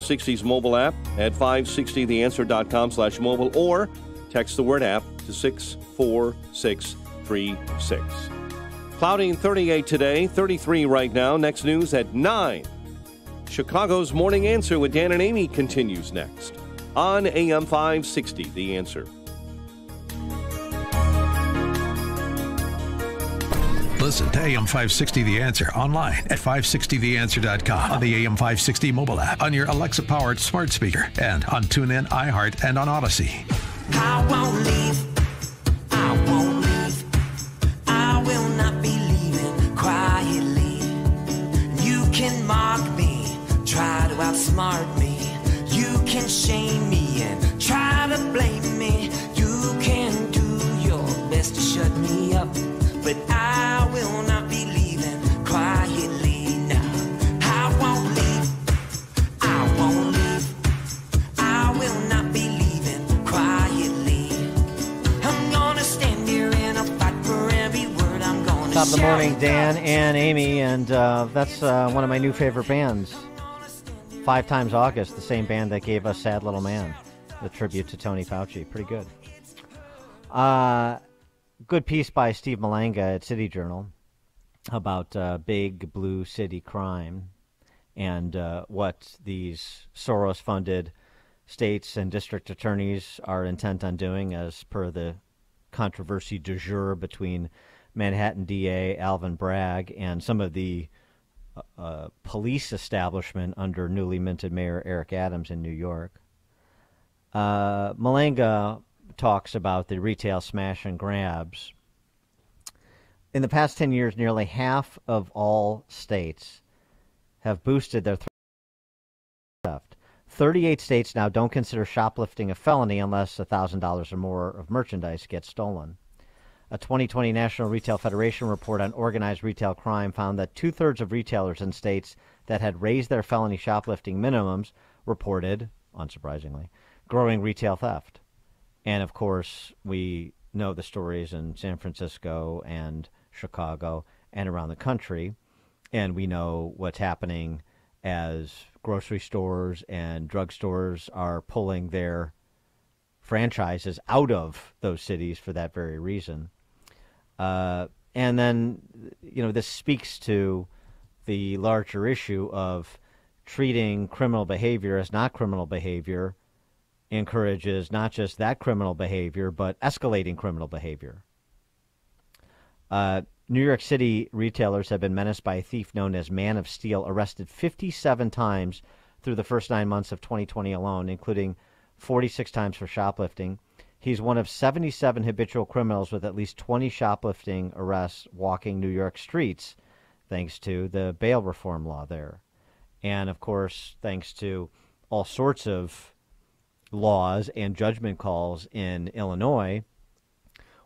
560's mobile app at 560theanswer.com/mobile or text the word app to 64636. Cloudy and 38 today, 33 right now. Next news at 9. Chicago's Morning Answer with Dan and Amy continues next on AM 560, The Answer. Listen to AM 560 The Answer online at 560theanswer.com, on the AM 560 mobile app, on your Alexa-powered smart speaker, and on TuneIn, iHeart, and on Odyssey. I won't leave. I won't leave. I will not be leaving quietly. You can mock me, try to outsmart me. You can shame me and try to blame me. You can do your best to shut me up, but I will not be leaving quietly now. I won't leave. I won't leave. I will not be leaving quietly. I'm gonna stand here and I'll fight for every word I'm gonna Top of the shout. morning, Dan and Amy, and that's one of my new favorite bands. 5 Times August, the same band that gave us Sad Little Man, the tribute to Tony Fauci. Pretty good. Good piece by Steve Malanga at City Journal about big blue city crime and what these Soros-funded states and district attorneys are intent on doing, as per the controversy du jour between Manhattan DA Alvin Bragg and some of the police establishment under newly minted Mayor Eric Adams in New York. Malanga talks about the retail smash and grabs. In the past 10 years, nearly half of all states have boosted their theft. 38 states now don't consider shoplifting a felony unless $1,000 or more of merchandise gets stolen. A 2020 National Retail Federation report on organized retail crime found that 2/3 of retailers in states that had raised their felony shoplifting minimums reported, unsurprisingly, growing retail theft. And, of course, we know the stories in San Francisco and Chicago and around the country, and we know what's happening as grocery stores and drugstores are pulling their franchises out of those cities for that very reason. And then, this speaks to the larger issue of treating criminal behavior as not criminal behavior encourages not just that criminal behavior, but escalating criminal behavior. New York City retailers have been menaced by a thief known as Man of Steel, arrested 57 times through the first 9 months of 2020 alone, including 46 times for shoplifting. He's one of 77 habitual criminals with at least 20 shoplifting arrests walking New York streets, thanks to the bail reform law there. And, of course, thanks to all sorts of laws and judgment calls in Illinois,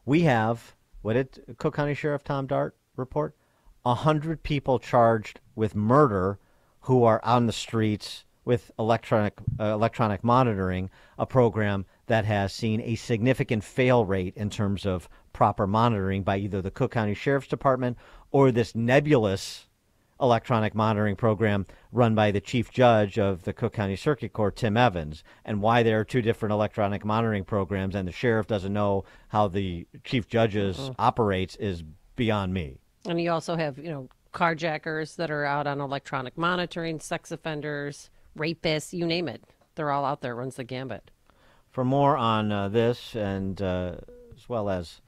we have, what did Cook County Sheriff Tom Dart report? 100 people charged with murder who are on the streets with electronic monitoring, a program that has seen a significant fail rate in terms of proper monitoring by either the Cook County Sheriff's Department or this nebulous electronic monitoring program run by the chief judge of the Cook County Circuit Court, Tim Evans. And why there are two different electronic monitoring programs and the sheriff doesn't know how the chief judges operates is beyond me. And you also have, carjackers that are out on electronic monitoring, sex offenders, rapists, you name it. They're all out there, runs the gambit. For more on this and as well as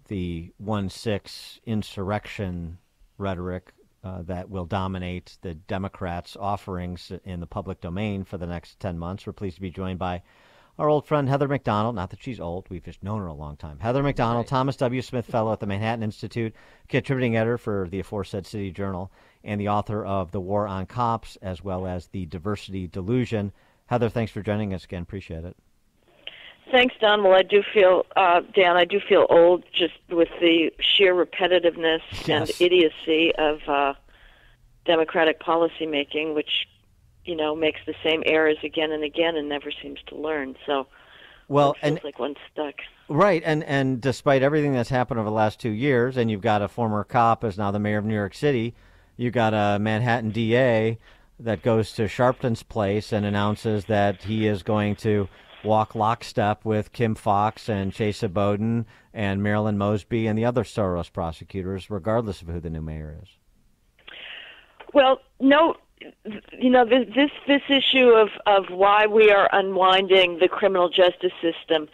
the 1-6 insurrection rhetoric that will dominate the Democrats' offerings in the public domain for the next 10 months, we're pleased to be joined by our old friend Heather MacDonald. Not that she's old. We've just known her a long time. Heather MacDonald, right. Thomas W. Smith Fellow at the Manhattan Institute, contributing editor for the aforesaid City Journal, and the author of The War on Cops, as well as The Diversity Delusion. Heather, thanks for joining us again. Appreciate it. Thanks, Don. Well, I do feel, Dan, I do feel old just with the sheer repetitiveness and idiocy of Democratic policymaking, which, makes the same errors again and again and never seems to learn. So it feels like one's stuck. Right, and despite everything that's happened over the last 2 years, and you've got a former cop as now the mayor of New York City, you've got a Manhattan DA that goes to Sharpton's place and announces that he is going to walk lockstep with Kim Foxx and Chesa Bowden and Marilyn Mosby and the other Soros prosecutors, regardless of who the new mayor is? Well, no, this issue of why we are unwinding the criminal justice system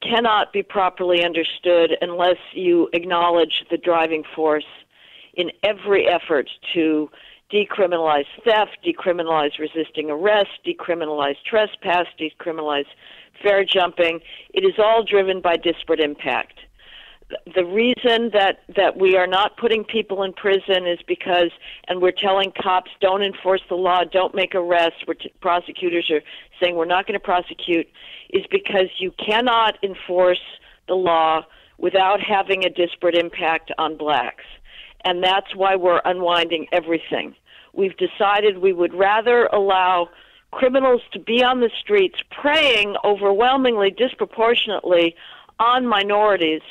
cannot be properly understood unless you acknowledge the driving force in every effort to decriminalize theft, decriminalize resisting arrest, decriminalize trespass, decriminalize fare jumping. It is all driven by disparate impact. The reason that we are not putting people in prison is because, and we're telling cops, don't enforce the law, don't make arrests, prosecutors are saying we're not going to prosecute, is because you cannot enforce the law without having a disparate impact on blacks. And that's why we're unwinding everything. We've decided we would rather allow criminals to be on the streets preying overwhelmingly, disproportionately on minorities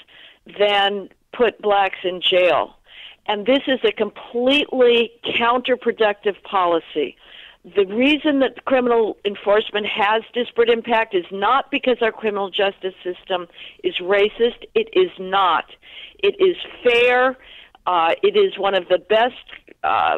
than put blacks in jail. And this is a completely counterproductive policy. The reason that criminal enforcement has disparate impact is not because our criminal justice system is racist. It is not. It is fair. It is one of the best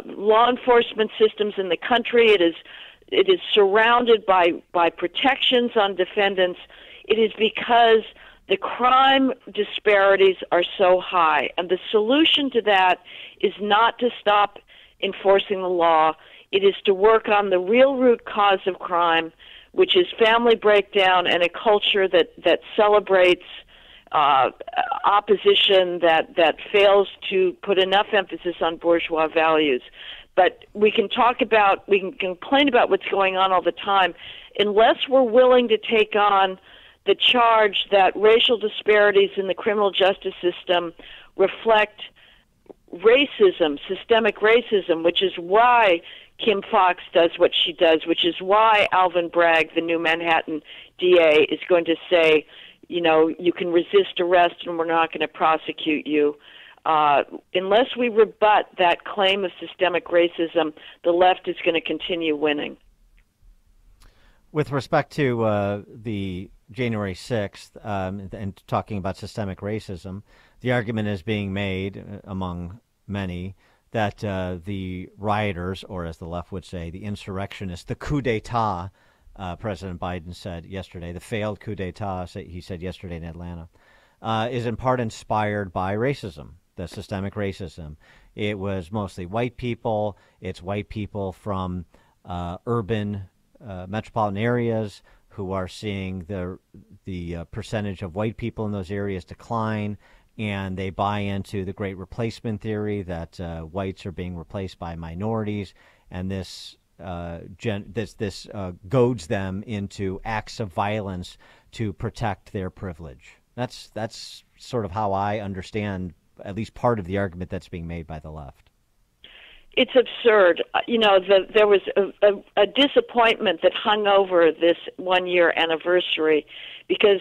law enforcement systems in the country. It is surrounded by protections on defendants. It is because the crime disparities are so high. And the solution to that is not to stop enforcing the law. It is to work on the real root cause of crime, which is family breakdown and a culture that celebrates opposition, that fails to put enough emphasis on bourgeois values. But we can complain about what's going on all the time. Unless we're willing to take on the charge that racial disparities in the criminal justice system reflect racism, systemic racism, which is why Kim Foxx does what she does, which is why Alvin Bragg, the new Manhattan DA, is going to say, you can resist arrest and we're not going to prosecute you. Unless we rebut that claim of systemic racism, the left is going to continue winning. With respect to the January 6th and talking about systemic racism, the argument is being made among many that the rioters, or as the left would say, the insurrectionists, the coup d'etat, President Biden said yesterday, the failed coup d'etat, he said yesterday in Atlanta, is in part inspired by racism, the systemic racism. It was mostly white people. It's white people from urban metropolitan areas who are seeing the percentage of white people in those areas decline, and they buy into the great replacement theory that whites are being replaced by minorities, and this goads them into acts of violence to protect their privilege. That's sort of how I understand at least part of the argument that's being made by the left. It's absurd. There was a disappointment that hung over this one-year anniversary because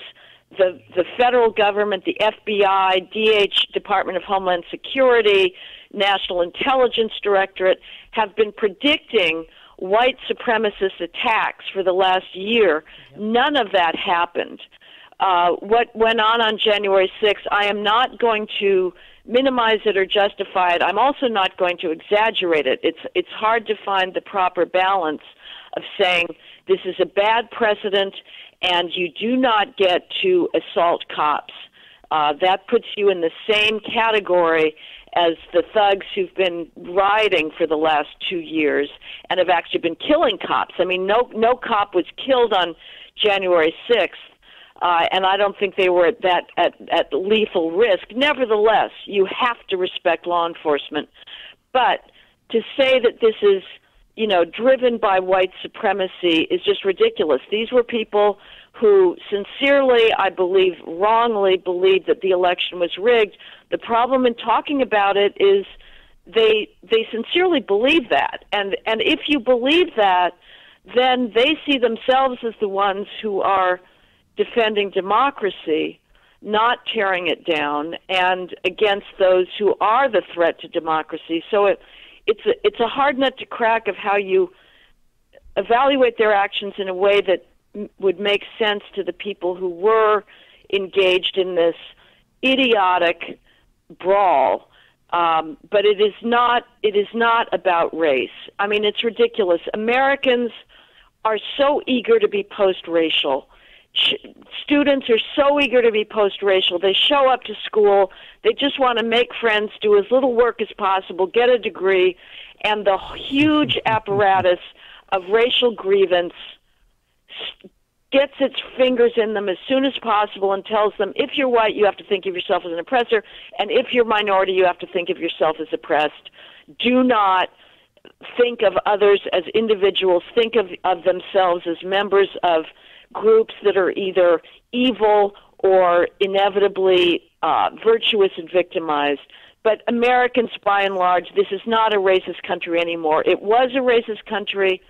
the federal government, the FBI, Department of Homeland Security, National Intelligence Directorate have been predicting white supremacist attacks for the last year. Yep. None of that happened. What went on January 6th, I am not going to minimize it or justify it. I'm also not going to exaggerate it. It's hard to find the proper balance of saying this is a bad precedent and you do not get to assault cops. That puts you in the same category as the thugs who've been rioting for the last 2 years and have actually been killing cops. I mean, no cop was killed on January 6th. And I don't think they were at lethal risk. Nevertheless, you have to respect law enforcement. But to say that this is, driven by white supremacy is just ridiculous. These were people who sincerely, I believe, wrongly believed that the election was rigged. The problem in talking about it is they sincerely believe that. And if you believe that, then they see themselves as the ones who are defending democracy, not tearing it down, and against those who are the threat to democracy. So it's a hard nut to crack of how you evaluate their actions in a way that would make sense to the people who were engaged in this idiotic brawl. But it is not about race. I mean, it's ridiculous. Americans are so eager to be post-racial. Students are so eager to be post-racial. They show up to school. They just want to make friends, do as little work as possible, get a degree, and the huge apparatus of racial grievance gets its fingers in them as soon as possible and tells them, if you're white, you have to think of yourself as an oppressor, and if you're minority, you have to think of yourself as oppressed. Do not think of others as individuals. Think of themselves as members of groups that are either evil or inevitably virtuous and victimized. But Americans, by and large, this is not a racist country anymore. It was a racist country.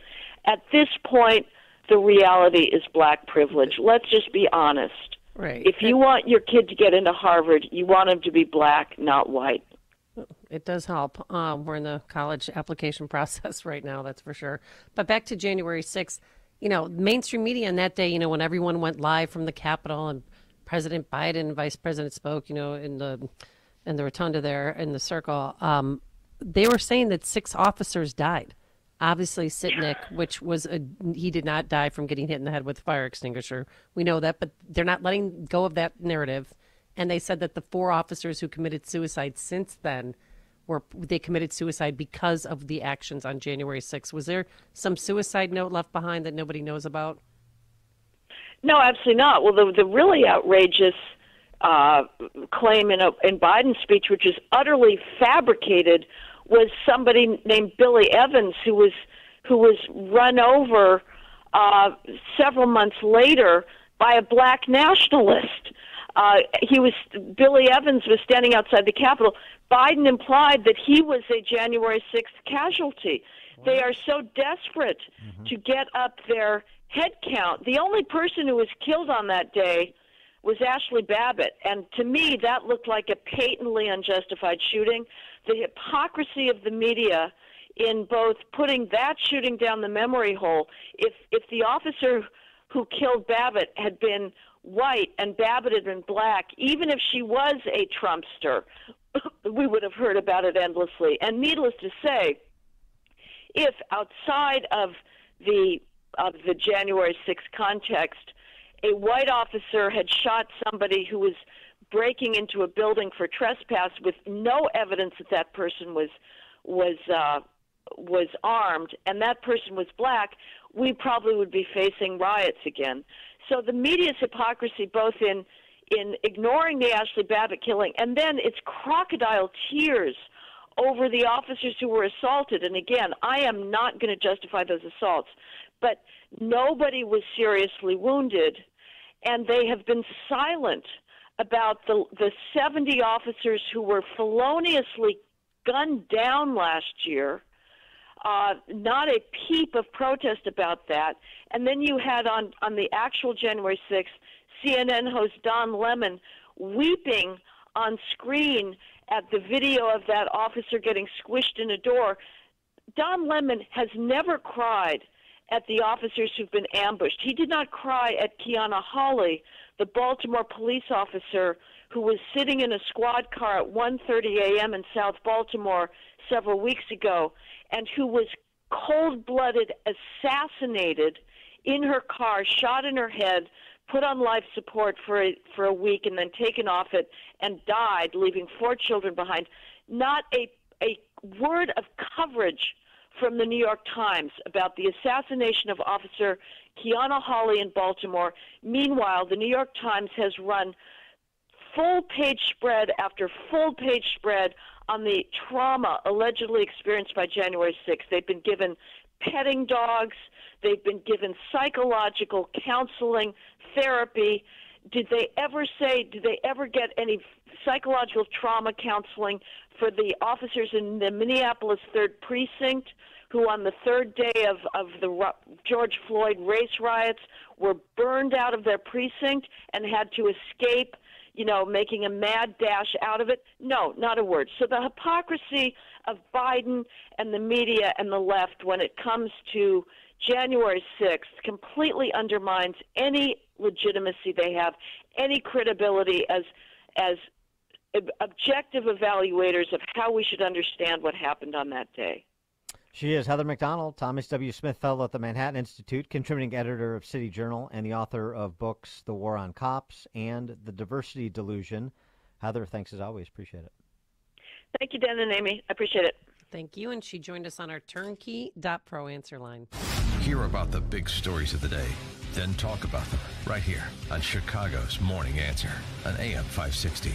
At this point, the reality is black privilege. Let's just be honest. Right. If you want your kid to get into Harvard, you want him to be black, not white. It does help. We're in the college application process right now, that's for sure. But back to January 6th, mainstream media on that day, when everyone went live from the Capitol and President Biden and Vice President spoke, in the rotunda there in the circle, they were saying that 6 officers died. Obviously, Sitnik, he did not die from getting hit in the head with a fire extinguisher. We know that, but they're not letting go of that narrative. And they said that the 4 officers who committed suicide since then they committed suicide because of the actions on January 6th. Was there some suicide note left behind that nobody knows about? No, absolutely not. Well, the really outrageous claim in Biden's speech, which is utterly fabricated, was somebody named Billy Evans, who was run over several months later by a black nationalist. Billy Evans was standing outside the Capitol. Biden implied that he was a January 6th casualty. What? They are so desperate to get up their head count. The only person who was killed on that day was Ashley Babbitt, and to me that looked like a patently unjustified shooting. The hypocrisy of the media in both putting that shooting down the memory hole. If the officer who killed Babbitt had been white and Babbitt had been black, even if she was a Trumpster, we would have heard about it endlessly. And needless to say, if outside of the January 6th context, a white officer had shot somebody who was breaking into a building for trespass with no evidence that that person was armed, and that person was black, we probably would be facing riots again. So the media's hypocrisy, both in ignoring the Ashley Babbitt killing, and then its crocodile tears over the officers who were assaulted. And again, I am not going to justify those assaults, but nobody was seriously wounded, and they have been silent about the 70 officers who were feloniously gunned down last year. Not a peep of protest about that. And then you had on the actual January 6th, CNN host Don Lemon weeping on screen at the video of that officer getting squished in a door. Don Lemon has never cried at the officers who've been ambushed. He did not cry at Kiana Hawley, the Baltimore police officer who was sitting in a squad car at 1:30 a.m. in South Baltimore several weeks ago, and who was cold-blooded assassinated in her car, shot in her head, put on life support for a week, and then taken off it and died, leaving 4 children behind. Not a word of coverage from the New York Times about the assassination of Officer Kiana Hawley in Baltimore. Meanwhile, the New York Times has run full-page spread after full-page spread on the trauma allegedly experienced by January 6th. They've been given petting dogs. They've been given psychological counseling, therapy. Did they ever get any psychological trauma counseling for the officers in the Minneapolis 3rd Precinct who on the 3rd day of the George Floyd race riots were burned out of their precinct and had to escape, making a mad dash out of it? No, not a word. So the hypocrisy of Biden and the media and the left when it comes to January 6th completely undermines any legitimacy they have, any credibility as objective evaluators of how we should understand what happened on that day. She is Heather MacDonald, Thomas W. Smith Fellow at the Manhattan Institute, contributing editor of City Journal, and the author of books The War on Cops and The Diversity Delusion. Heather, thanks as always. Appreciate it. Thank you, Dan and Amy. I appreciate it. Thank you. And she joined us on our turnkey.pro answer line. Hear about the big stories of the day, then talk about them right here on Chicago's Morning Answer on AM 560.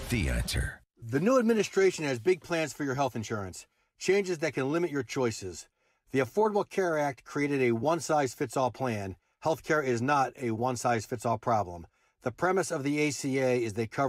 The Answer. The new administration has big plans for your health insurance, changes that can limit your choices. The Affordable Care Act created a one-size-fits-all plan. Healthcare is not a one-size-fits-all problem. The premise of the ACA is they cover